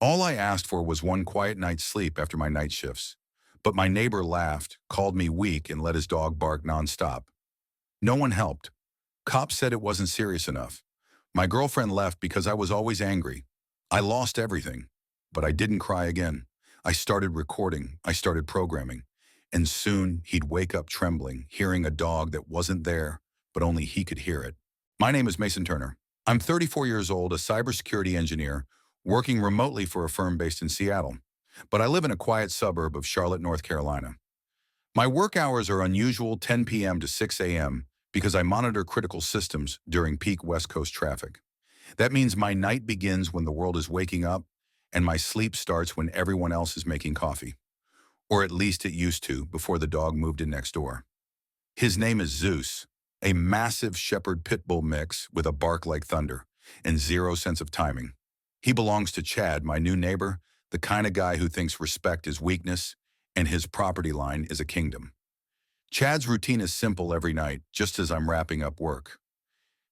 All I asked for was one quiet night's sleep after my night shifts. But my neighbor laughed, called me weak, and let his dog bark nonstop. No one helped. Cops said it wasn't serious enough. My girlfriend left because I was always angry. I lost everything. But I didn't cry again. I started recording. I started programming. And soon he'd wake up trembling, hearing a dog that wasn't there, but only he could hear it. My name is Mason Turner. I'm 34 years old, a cybersecurity engineer, working remotely for a firm based in Seattle. But I live in a quiet suburb of Charlotte, North Carolina. My work hours are unusual 10 p.m. to 6 a.m. because I monitor critical systems during peak West Coast traffic. That means my night begins when the world is waking up and my sleep starts when everyone else is making coffee. Or at least it used to before the dog moved in next door. His name is Zeus, a massive shepherd pit bull mix with a bark like thunder and zero sense of timing. He belongs to Chad, my new neighbor, the kind of guy who thinks respect is weakness and his property line is a kingdom. Chad's routine is simple every night, just as I'm wrapping up work.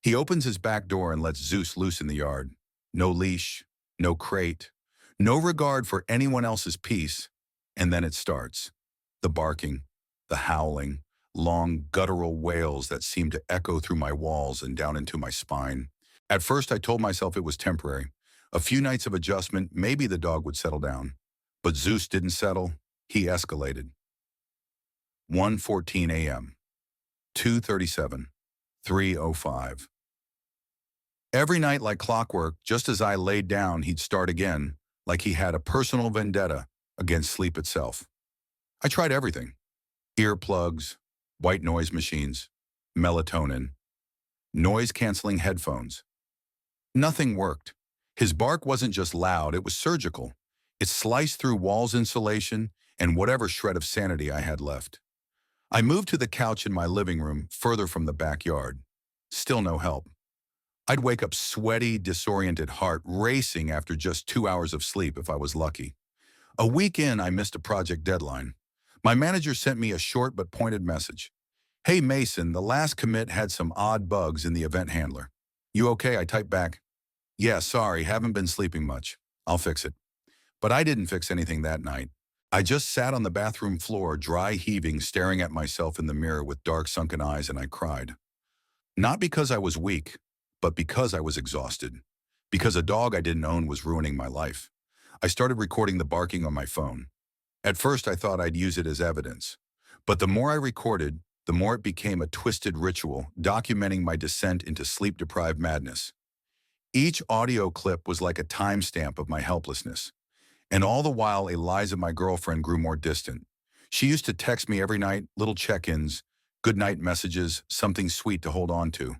He opens his back door and lets Zeus loose in the yard. No leash, no crate, no regard for anyone else's peace. And then it starts. The barking, the howling, long guttural wails that seem to echo through my walls and down into my spine. At first I told myself it was temporary. A few nights of adjustment, maybe the dog would settle down. But Zeus didn't settle. He escalated. 1:14 a.m., 2:37, 3:05. Every night like clockwork, just as I laid down, he'd start again, like he had a personal vendetta against sleep itself. I tried everything. Earplugs, white noise machines, melatonin, noise-canceling headphones. Nothing worked. His bark wasn't just loud, it was surgical. It sliced through walls insulation and whatever shred of sanity I had left. I moved to the couch in my living room, further from the backyard. Still no help. I'd wake up sweaty, disoriented, heart racing after just 2 hours of sleep if I was lucky. A week in, I missed a project deadline. My manager sent me a short but pointed message. "Hey Mason, the last commit had some odd bugs in the event handler. You okay?" I typed back. "Yeah, sorry, haven't been sleeping much. I'll fix it." But I didn't fix anything that night. I just sat on the bathroom floor, dry heaving, staring at myself in the mirror with dark sunken eyes, and I cried. Not because I was weak, but because I was exhausted. Because a dog I didn't own was ruining my life. I started recording the barking on my phone. At first I thought I'd use it as evidence. But the more I recorded, the more it became a twisted ritual, documenting my descent into sleep-deprived madness. Each audio clip was like a timestamp of my helplessness. And all the while, Eliza, my girlfriend, grew more distant. She used to text me every night, little check-ins, good-night messages, something sweet to hold on to.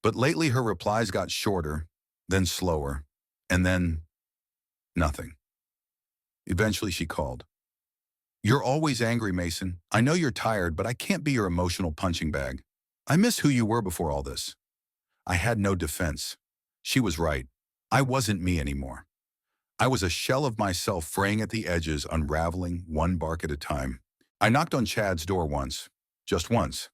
But lately her replies got shorter, then slower, and then nothing. Eventually she called. "You're always angry, Mason. I know you're tired, but I can't be your emotional punching bag. I miss who you were before all this." I had no defense. She was right. I wasn't me anymore. I was a shell of myself fraying at the edges, unraveling one bark at a time. I knocked on Chad's door once. Just once.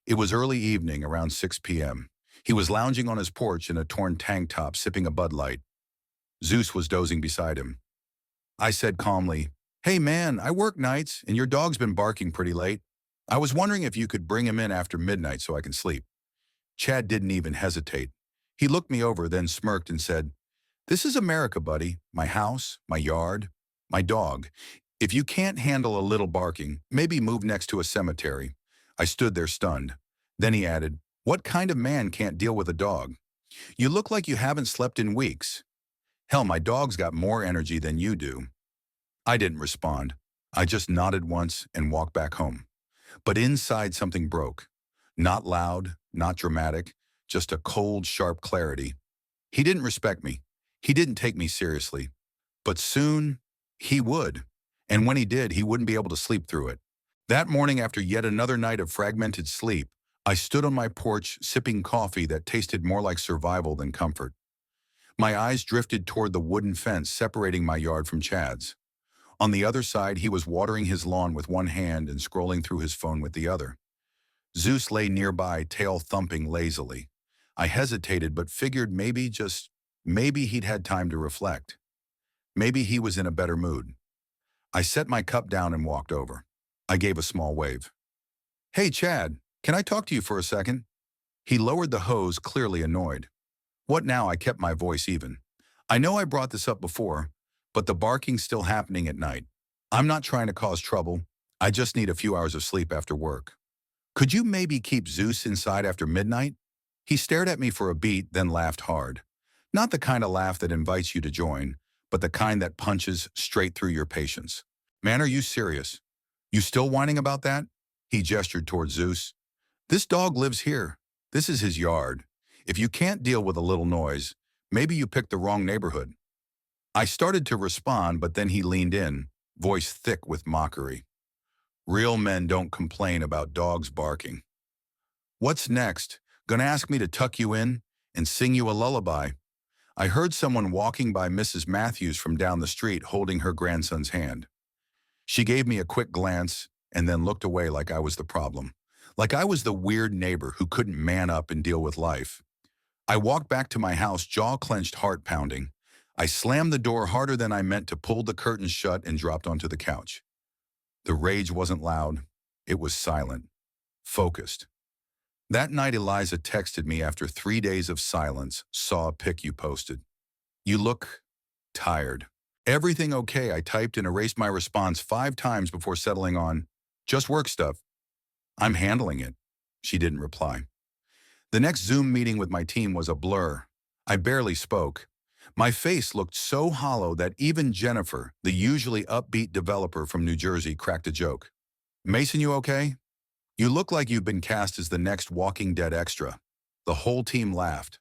It was early evening, around 6 p.m. He was lounging on his porch in a torn tank top, sipping a Bud Light. Zeus was dozing beside him. I said calmly, "Hey man, I work nights, and your dog's been barking pretty late. I was wondering if you could bring him in after midnight so I can sleep." Chad didn't even hesitate. He looked me over, then smirked and said, "This is America, buddy. My house, my yard, my dog. If you can't handle a little barking, maybe move next to a cemetery." I stood there stunned. Then he added, "What kind of man can't deal with a dog? You look like you haven't slept in weeks. Hell, my dog's got more energy than you do." I didn't respond. I just nodded once and walked back home. But inside something broke. Not loud, not dramatic, just a cold, sharp clarity. He didn't respect me. He didn't take me seriously. But soon, he would. And when he did, he wouldn't be able to sleep through it. That morning, after yet another night of fragmented sleep, I stood on my porch sipping coffee that tasted more like survival than comfort. My eyes drifted toward the wooden fence separating my yard from Chad's. On the other side, he was watering his lawn with one hand and scrolling through his phone with the other. Zeus lay nearby, tail thumping lazily. I hesitated but figured maybe, just maybe, he'd had time to reflect. Maybe he was in a better mood. I set my cup down and walked over. I gave a small wave. "Hey, Chad, can I talk to you for a second?" He lowered the hose, clearly annoyed. "What now?" I kept my voice even. "I know I brought this up before, but the barking's still happening at night. I'm not trying to cause trouble. I just need a few hours of sleep after work. Could you maybe keep Zeus inside after midnight?" He stared at me for a beat, then laughed hard. Not the kind of laugh that invites you to join, but the kind that punches straight through your patience. "Man, are you serious? You still whining about that?" He gestured toward Zeus. "This dog lives here. This is his yard. If you can't deal with a little noise, maybe you picked the wrong neighborhood." I started to respond, but then he leaned in, voice thick with mockery. "Real men don't complain about dogs barking." "What's next? Gonna ask me to tuck you in and sing you a lullaby?" I heard someone walking by Mrs. Matthews from down the street holding her grandson's hand. She gave me a quick glance and then looked away like I was the problem. Like I was the weird neighbor who couldn't man up and deal with life. I walked back to my house, jaw clenched, heart pounding. I slammed the door harder than I meant to, pulled the curtains shut, and dropped onto the couch. The rage wasn't loud. It was silent, focused. That night, Eliza texted me after 3 days of silence. "Saw a pic you posted. You look tired." "Everything okay?" I typed and erased my response 5 times before settling on, "Just work stuff." "I'm handling it." She didn't reply. The next Zoom meeting with my team was a blur. I barely spoke. My face looked so hollow that even Jennifer, the usually upbeat developer from New Jersey, cracked a joke. "Mason, you okay? You look like you've been cast as the next Walking Dead extra." The whole team laughed.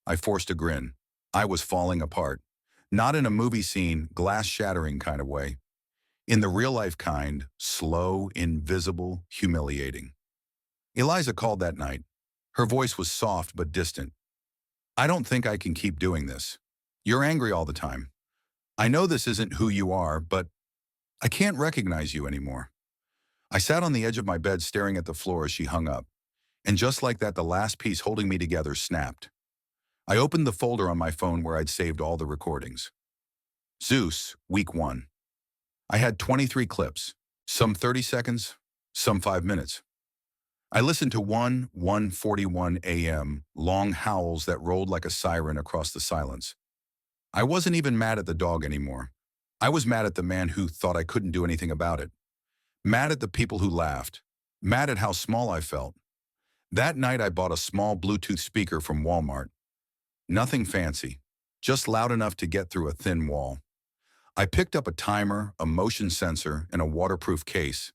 I forced a grin. I was falling apart. Not in a movie scene, glass-shattering kind of way. In the real-life kind, slow, invisible, humiliating. Eliza called that night. Her voice was soft but distant. "I don't think I can keep doing this. You're angry all the time. I know this isn't who you are, but I can't recognize you anymore." I sat on the edge of my bed staring at the floor as she hung up. And just like that, the last piece holding me together snapped. I opened the folder on my phone where I'd saved all the recordings. Zeus, Week 1. I had 23 clips, some 30 seconds, some 5 minutes. I listened to 1:41 a.m., long howls that rolled like a siren across the silence. I wasn't even mad at the dog anymore. I was mad at the man who thought I couldn't do anything about it. Mad at the people who laughed. Mad at how small I felt. That night I bought a small Bluetooth speaker from Walmart. Nothing fancy, just loud enough to get through a thin wall. I picked up a timer, a motion sensor, and a waterproof case.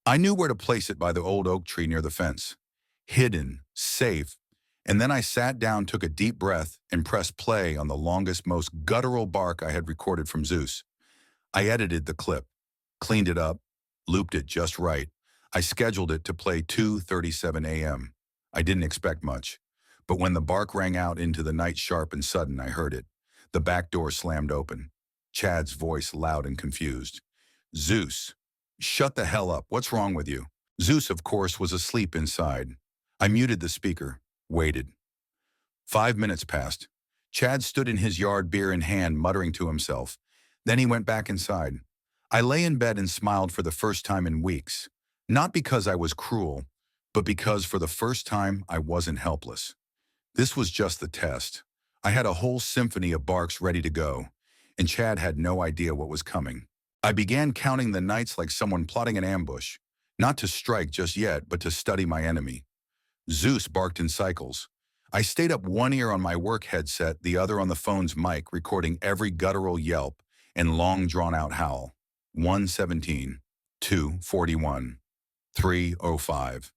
I knew where to place it by the old oak tree near the fence. Hidden, safe. And then I sat down, took a deep breath, and pressed play on the longest, most guttural bark I had recorded from Zeus. I edited the clip, cleaned it up, looped it just right. I scheduled it to play 2:37 a.m. I didn't expect much. But when the bark rang out into the night sharp and sudden, I heard it. The back door slammed open. Chad's voice loud and confused. "Zeus, shut the hell up. What's wrong with you?" Zeus, of course, was asleep inside. I muted the speaker, waited. 5 minutes passed. Chad stood in his yard, beer in hand, muttering to himself. Then he went back inside. I lay in bed and smiled for the first time in weeks. Not because I was cruel, but because for the first time I wasn't helpless. This was just the test. I had a whole symphony of barks ready to go, and Chad had no idea what was coming. I began counting the nights like someone plotting an ambush, not to strike just yet, but to study my enemy. Zeus barked in cycles. I stayed up, one ear on my work headset, the other on the phone's mic, recording every guttural yelp and long drawn-out howl. 1:17, 2:41, 3:05.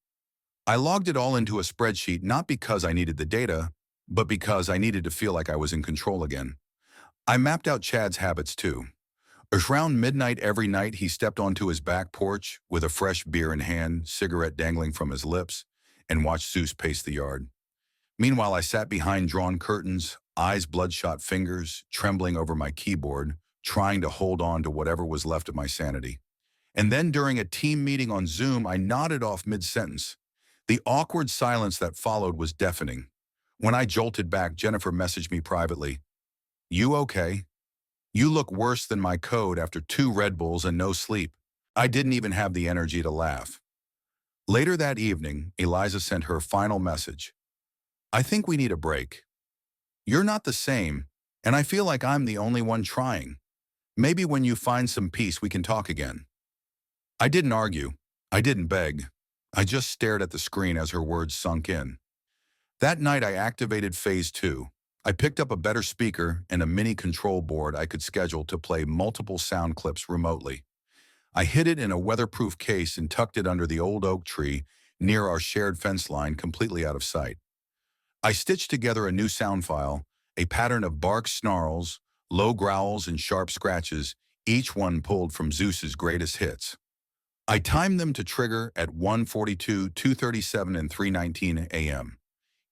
I logged it all into a spreadsheet, not because I needed the data, but because I needed to feel like I was in control again. I mapped out Chad's habits too. Around midnight every night, he stepped onto his back porch with a fresh beer in hand, cigarette dangling from his lips, and watched Zeus pace the yard. Meanwhile, I sat behind drawn curtains, eyes bloodshot, fingers trembling over my keyboard, trying to hold on to whatever was left of my sanity. And then during a team meeting on Zoom, I nodded off mid-sentence. The awkward silence that followed was deafening. When I jolted back, Jennifer messaged me privately, "You okay?" You look worse than my code after 2 Red Bulls and no sleep. I didn't even have the energy to laugh. Later that evening, Eliza sent her final message. I think we need a break. You're not the same, and I feel like I'm the only one trying. Maybe when you find some peace, we can talk again. I didn't argue. I didn't beg. I just stared at the screen as her words sunk in. That night, I activated Phase 2. I picked up a better speaker and a mini control board I could schedule to play multiple sound clips remotely. I hid it in a weatherproof case and tucked it under the old oak tree near our shared fence line, completely out of sight. I stitched together a new sound file, a pattern of barks, snarls, low growls, and sharp scratches, each one pulled from Zeus's greatest hits. I timed them to trigger at 1:42, 2:37, and 3:19 a.m.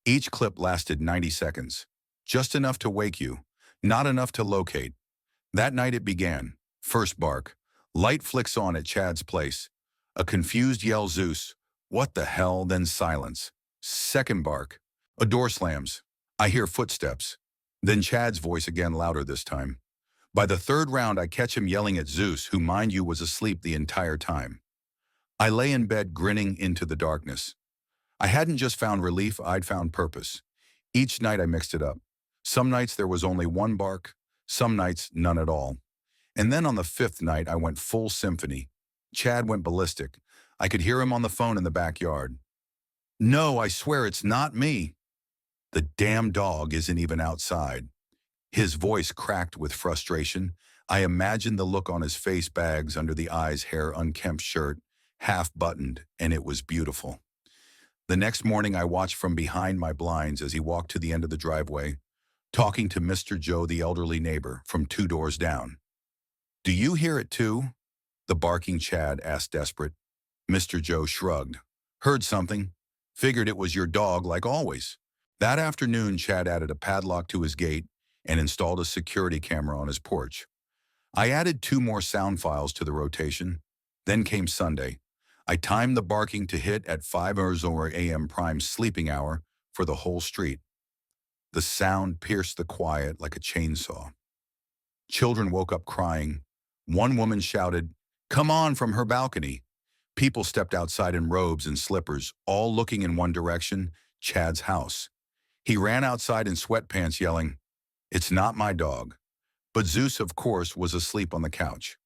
Each clip lasted 90 seconds, just enough to wake you, not enough to locate. That night it began. First bark. Light flicks on at Chad's place. A confused yell, Zeus. What the hell? Then silence. Second bark. A door slams. I hear footsteps. Then Chad's voice again, louder this time. By the third round, I catch him yelling at Zeus, who, mind you, was asleep the entire time. I lay in bed grinning into the darkness. I hadn't just found relief, I'd found purpose. Each night I mixed it up. Some nights there was only one bark, some nights none at all. And then on the fifth night I went full symphony. Chad went ballistic. I could hear him on the phone in the backyard. No, I swear it's not me. The damn dog isn't even outside. His voice cracked with frustration. I imagined the look on his face, bags under the eyes, hair, unkempt shirt, half buttoned, and it was beautiful. The next morning I watched from behind my blinds as he walked to the end of the driveway, talking to Mr. Joe, the elderly neighbor, from 2 doors down. Do you hear it too? The barking Chad asked, desperate. Mr. Joe shrugged. Heard something. Figured it was your dog, like always. That afternoon, Chad added a padlock to his gate and installed a security camera on his porch. I added 2 more sound files to the rotation. Then came Sunday. I timed the barking to hit at 5 a.m. prime sleeping hour for the whole street. The sound pierced the quiet like a chainsaw. Children woke up crying. One woman shouted, "Come on," from her balcony. People stepped outside in robes and slippers, all looking in one direction, Chad's house. He ran outside in sweatpants yelling, "It's not my dog." But Zeus, of course, was asleep on the couch.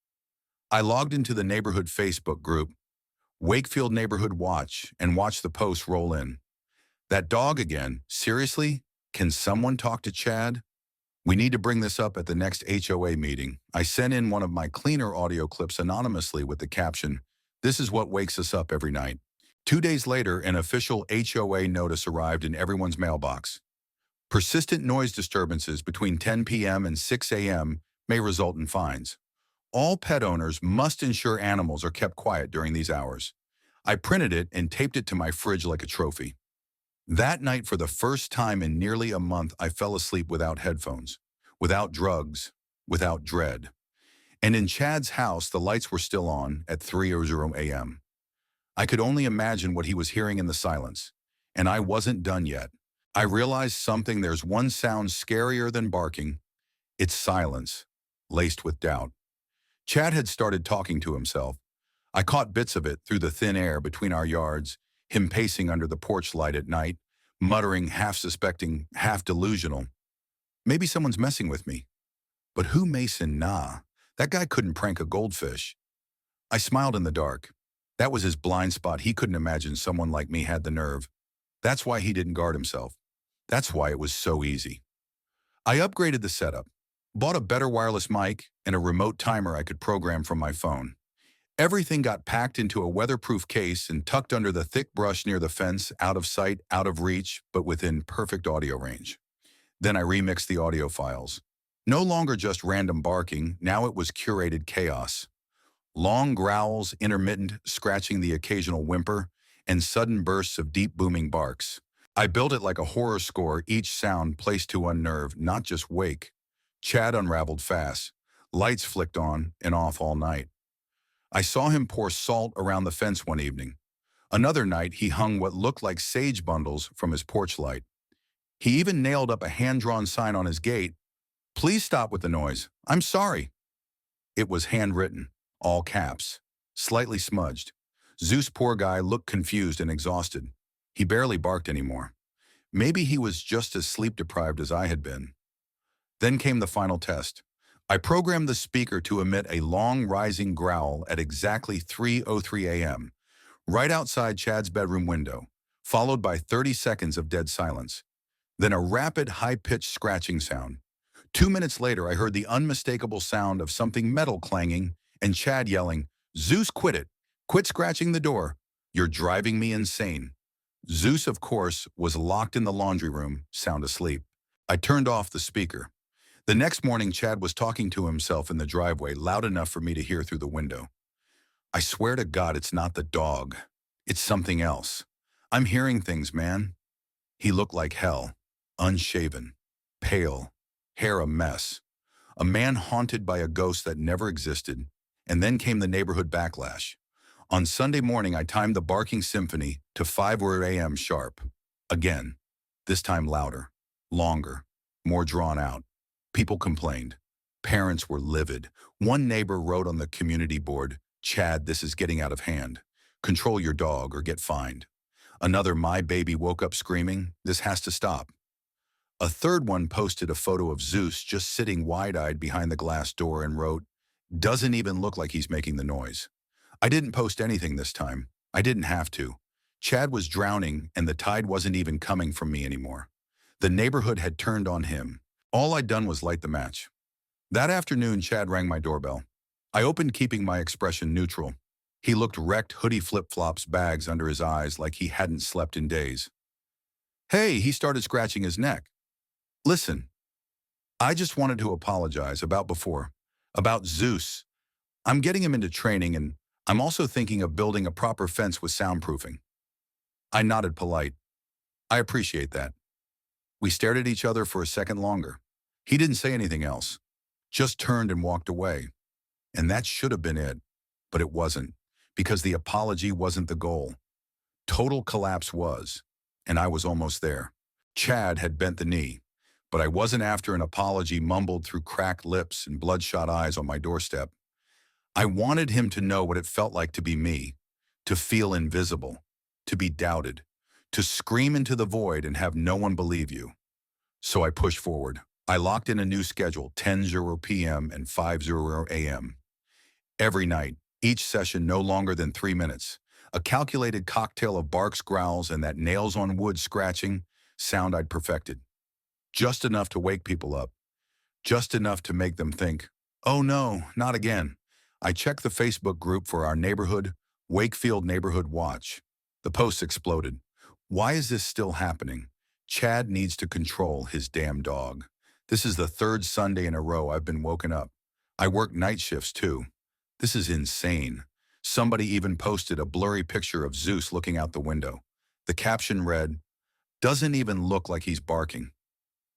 I logged into the neighborhood Facebook group, Wakefield Neighborhood Watch, and watched the posts roll in. That dog again? Seriously? Can someone talk to Chad? We need to bring this up at the next HOA meeting. I sent in one of my cleaner audio clips anonymously with the caption, "This is what wakes us up every night." 2 days later, an official HOA notice arrived in everyone's mailbox. Persistent noise disturbances between 10 p.m. and 6 a.m. may result in fines. All pet owners must ensure animals are kept quiet during these hours. I printed it and taped it to my fridge like a trophy. That night, for the first time in nearly a month, I fell asleep without headphones, without drugs, without dread. And in Chad's house, the lights were still on at 3:00 a.m. I could only imagine what he was hearing in the silence. And I wasn't done yet. I realized something. There's one sound scarier than barking. It's silence, laced with doubt. Chad had started talking to himself. I caught bits of it through the thin air between our yards, him pacing under the porch light at night, muttering, half suspecting, half delusional. Maybe someone's messing with me. But who, Mason? Nah, that guy couldn't prank a goldfish. I smiled in the dark. That was his blind spot. He couldn't imagine someone like me had the nerve. That's why he didn't guard himself. That's why it was so easy. I upgraded the setup, bought a better wireless mic and a remote timer I could program from my phone. Everything got packed into a weatherproof case and tucked under the thick brush near the fence, out of sight, out of reach, but within perfect audio range. Then I remixed the audio files. No longer just random barking, now it was curated chaos. Long growls, intermittent, scratching, the occasional whimper, and sudden bursts of deep booming barks. I built it like a horror score, each sound placed to unnerve, not just wake. Chad unraveled fast. Lights flicked on and off all night. I saw him pour salt around the fence one evening. Another night, he hung what looked like sage bundles from his porch light. He even nailed up a hand-drawn sign on his gate, Please stop with the noise. I'm sorry. It was handwritten, all caps, slightly smudged. Zeus, poor guy, looked confused and exhausted. He barely barked anymore. Maybe he was just as sleep-deprived as I had been. Then came the final test. I programmed the speaker to emit a long, rising growl at exactly 3:03 a.m., right outside Chad's bedroom window, followed by 30 seconds of dead silence. Then a rapid, high-pitched scratching sound. 2 minutes later, I heard the unmistakable sound of something metal clanging and Chad yelling, "Zeus, quit it! Quit scratching the door! You're driving me insane!" Zeus, of course, was locked in the laundry room, sound asleep. I turned off the speaker. The next morning, Chad was talking to himself in the driveway, loud enough for me to hear through the window. "I swear to God, it's not the dog. It's something else. I'm hearing things, man." He looked like hell. Unshaven. Pale. Hair a mess. A man haunted by a ghost that never existed. And then came the neighborhood backlash. On Sunday morning, I timed the barking symphony to 5 a.m. sharp. Again. This time louder. Longer. More drawn out. People complained. Parents were livid. One neighbor wrote on the community board, "Chad, this is getting out of hand. Control your dog or get fined." Another, "My baby woke up screaming. This has to stop." A third one posted a photo of Zeus just sitting wide-eyed behind the glass door and wrote, "Doesn't even look like he's making the noise." I didn't post anything this time. I didn't have to. Chad was drowning and the tide wasn't even coming from me anymore. The neighborhood had turned on him. All I'd done was light the match. That afternoon, Chad rang my doorbell. I opened, keeping my expression neutral. He looked wrecked, hoodie, flip-flops, bags under his eyes like he hadn't slept in days. "Hey," he started, scratching his neck. "Listen, I just wanted to apologize about before, about Zeus. I'm getting him into training and I'm also thinking of building a proper fence with soundproofing." I nodded, polite. "I appreciate that." We stared at each other for a second longer. He didn't say anything else, just turned and walked away. And that should have been it, but it wasn't, because the apology wasn't the goal. Total collapse was, and I was almost there. Chad had bent the knee, but I wasn't after an apology mumbled through cracked lips and bloodshot eyes on my doorstep. I wanted him to know what it felt like to be me, to feel invisible, to be doubted, to scream into the void and have no one believe you. So I pushed forward. I locked in a new schedule, 10:00 p.m. and 5:00 a.m. Every night, each session no longer than 3 minutes. A calculated cocktail of barks, growls, and that nails-on-wood scratching sound I'd perfected. Just enough to wake people up. Just enough to make them think, "Oh no, not again." I checked the Facebook group for our neighborhood, Wakefield Neighborhood Watch. The posts exploded. "Why is this still happening? Chad needs to control his damn dog. This is the third Sunday in a row I've been woken up. I work night shifts too. This is insane." Somebody even posted a blurry picture of Zeus looking out the window. The caption read, "Doesn't even look like he's barking."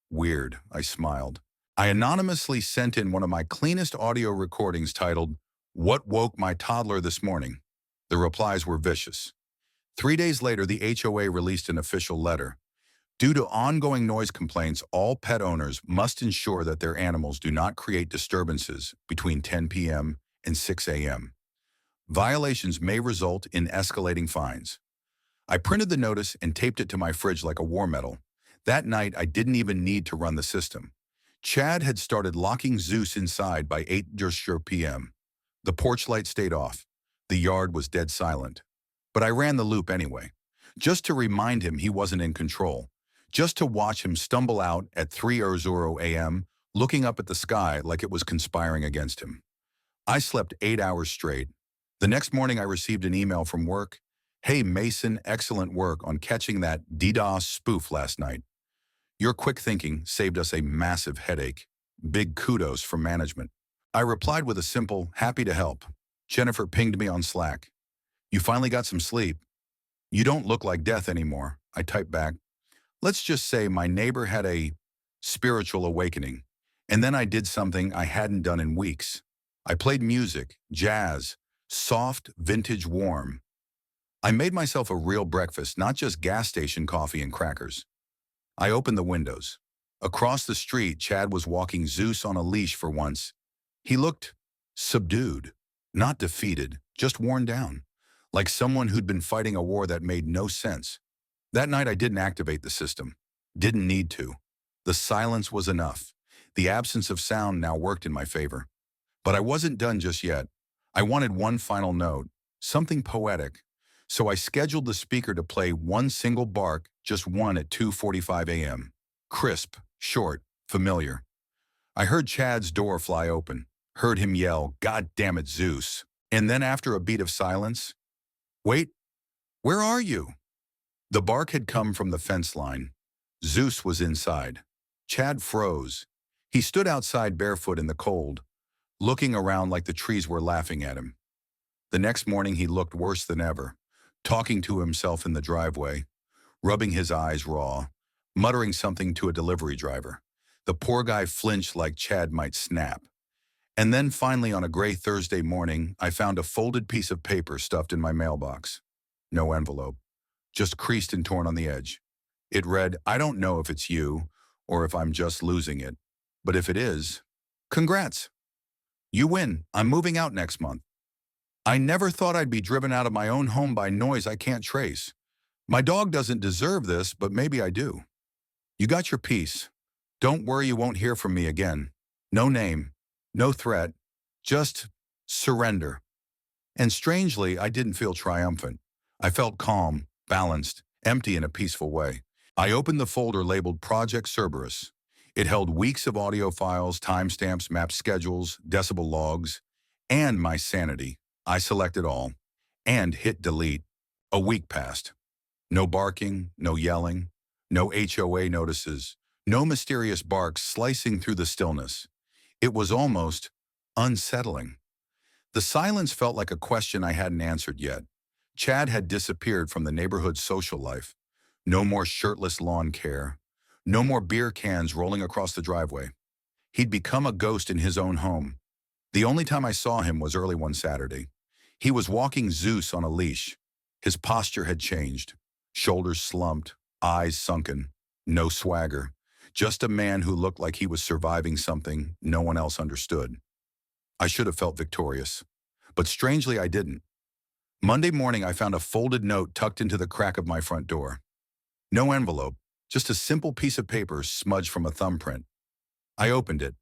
Weird, I smiled. I anonymously sent in one of my cleanest audio recordings titled, "What Woke My Toddler This Morning?" The replies were vicious. 3 days later, the HOA released an official letter. Due to ongoing noise complaints, all pet owners must ensure that their animals do not create disturbances between 10 p.m. and 6 a.m. Violations may result in escalating fines. I printed the notice and taped it to my fridge like a war medal. That night, I didn't even need to run the system. Chad had started locking Zeus inside by 8:00 p.m. The porch light stayed off. The yard was dead silent. But I ran the loop anyway, just to remind him he wasn't in control, just to watch him stumble out at 3:00 a.m., looking up at the sky like it was conspiring against him. I slept 8 hours straight. The next morning, I received an email from work. "Hey, Mason, excellent work on catching that DDoS spoof last night. Your quick thinking saved us a massive headache. Big kudos from management." I replied with a simple, "Happy to help." Jennifer pinged me on Slack. "You finally got some sleep. You don't look like death anymore." I typed back, "Let's just say my neighbor had a spiritual awakening, and then I did something I hadn't done in weeks. I played music, jazz, soft, vintage, warm. I made myself a real breakfast, not just gas station coffee and crackers." I opened the windows. Across the street, Chad was walking Zeus on a leash for once. He looked subdued, not defeated, just worn down, like someone who'd been fighting a war that made no sense. That night I didn't activate the system. Didn't need to. The silence was enough. The absence of sound now worked in my favor. But I wasn't done just yet. I wanted one final note, something poetic. So I scheduled the speaker to play one single bark, just one at 2:45 a.m. Crisp, short, familiar. I heard Chad's door fly open, heard him yell, "God damn it, Zeus." And then after a beat of silence, "Wait, where are you?" The bark had come from the fence line. Zeus was inside. Chad froze. He stood outside barefoot in the cold, looking around like the trees were laughing at him. The next morning he looked worse than ever, talking to himself in the driveway, rubbing his eyes raw, muttering something to a delivery driver. The poor guy flinched like Chad might snap. And then finally on a gray Thursday morning, I found a folded piece of paper stuffed in my mailbox. No envelope, just creased and torn on the edge. It read, "I don't know if it's you or if I'm just losing it, but if it is, congrats. You win. I'm moving out next month. I never thought I'd be driven out of my own home by noise I can't trace. My dog doesn't deserve this, but maybe I do. You got your piece. Don't worry, you won't hear from me again. No name, no threat, just surrender." And strangely, I didn't feel triumphant. I felt calm, balanced, empty in a peaceful way. I opened the folder labeled Project Cerberus. It held weeks of audio files, timestamps, map schedules, decibel logs, and my sanity. I selected all and hit delete. A week passed. No barking, no yelling, no HOA notices, no mysterious barks slicing through the stillness. It was almost unsettling. The silence felt like a question I hadn't answered yet. Chad had disappeared from the neighborhood's social life. No more shirtless lawn care. No more beer cans rolling across the driveway. He'd become a ghost in his own home. The only time I saw him was early one Saturday. He was walking Zeus on a leash. His posture had changed. Shoulders slumped, eyes sunken, no swagger. Just a man who looked like he was surviving something no one else understood. I should have felt victorious, but strangely I didn't. Monday morning I found a folded note tucked into the crack of my front door. No envelope, just a simple piece of paper smudged from a thumbprint. I opened it.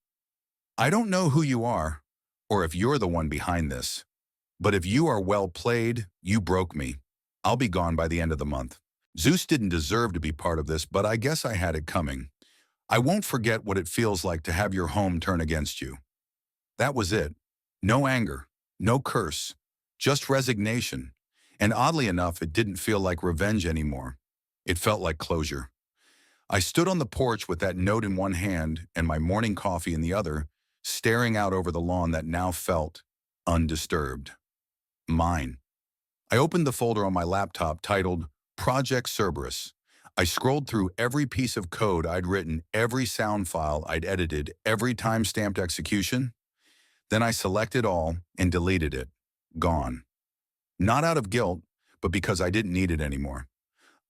"I don't know who you are, or if you're the one behind this, but if you are well played, you broke me. I'll be gone by the end of the month. Zeus didn't deserve to be part of this, but I guess I had it coming. I won't forget what it feels like to have your home turn against you." That was it. No anger, no curse, just resignation. And oddly enough, it didn't feel like revenge anymore. It felt like closure. I stood on the porch with that note in one hand and my morning coffee in the other, staring out over the lawn that now felt undisturbed. Mine. I opened the folder on my laptop titled Project Cerberus. I scrolled through every piece of code I'd written, every sound file I'd edited, every time-stamped execution. Then I selected all and deleted it. Gone. Not out of guilt, but because I didn't need it anymore.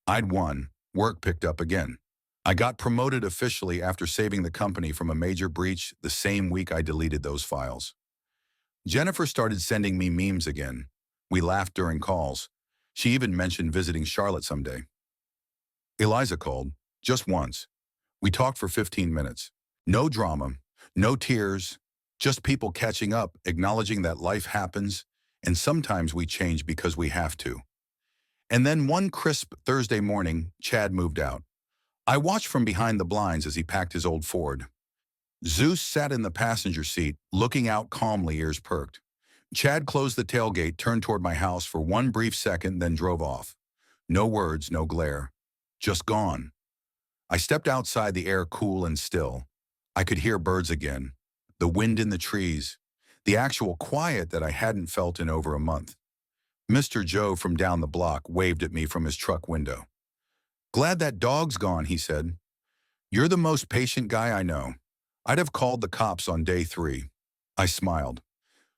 I'd won. Work picked up again. I got promoted officially after saving the company from a major breach the same week I deleted those files. Jennifer started sending me memes again. We laughed during calls. She even mentioned visiting Charlotte someday. Eliza called, just once. We talked for 15 minutes. No drama, no tears, just people catching up, acknowledging that life happens, and sometimes we change because we have to. And then one crisp Thursday morning, Chad moved out. I watched from behind the blinds as he packed his old Ford. Zeus sat in the passenger seat, looking out calmly, ears perked. Chad closed the tailgate, turned toward my house for one brief second, then drove off. No words, no glare. Just gone. I stepped outside, the air cool and still. I could hear birds again, the wind in the trees, the actual quiet that I hadn't felt in over a month. Mr. Joe from down the block waved at me from his truck window. "Glad that dog's gone," he said. "You're the most patient guy I know. I'd have called the cops on day 3. I smiled.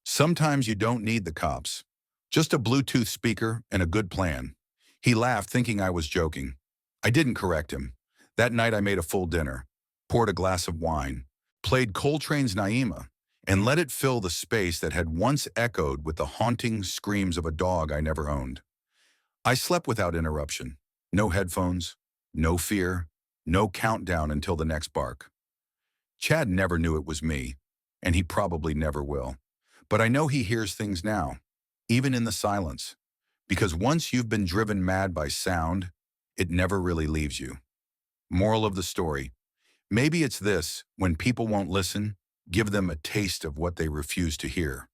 "Sometimes you don't need the cops. Just a Bluetooth speaker and a good plan." He laughed, thinking I was joking. I didn't correct him. That night I made a full dinner. poured a glass of wine, played Coltrane's Naima, and let it fill the space that had once echoed with the haunting screams of a dog I never owned. I slept without interruption. No headphones, no fear, no countdown until the next bark. Chad never knew it was me, and he probably never will. But I know he hears things now, even in the silence, because once you've been driven mad by sound, it never really leaves you. Moral of the story: maybe it's this: when people won't listen, give them a taste of what they refuse to hear.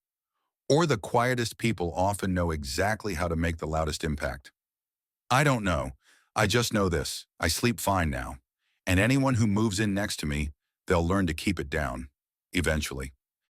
Or the quietest people often know exactly how to make the loudest impact. I don't know. I just know this: I sleep fine now. And anyone who moves in next to me, they'll learn to keep it down. Eventually.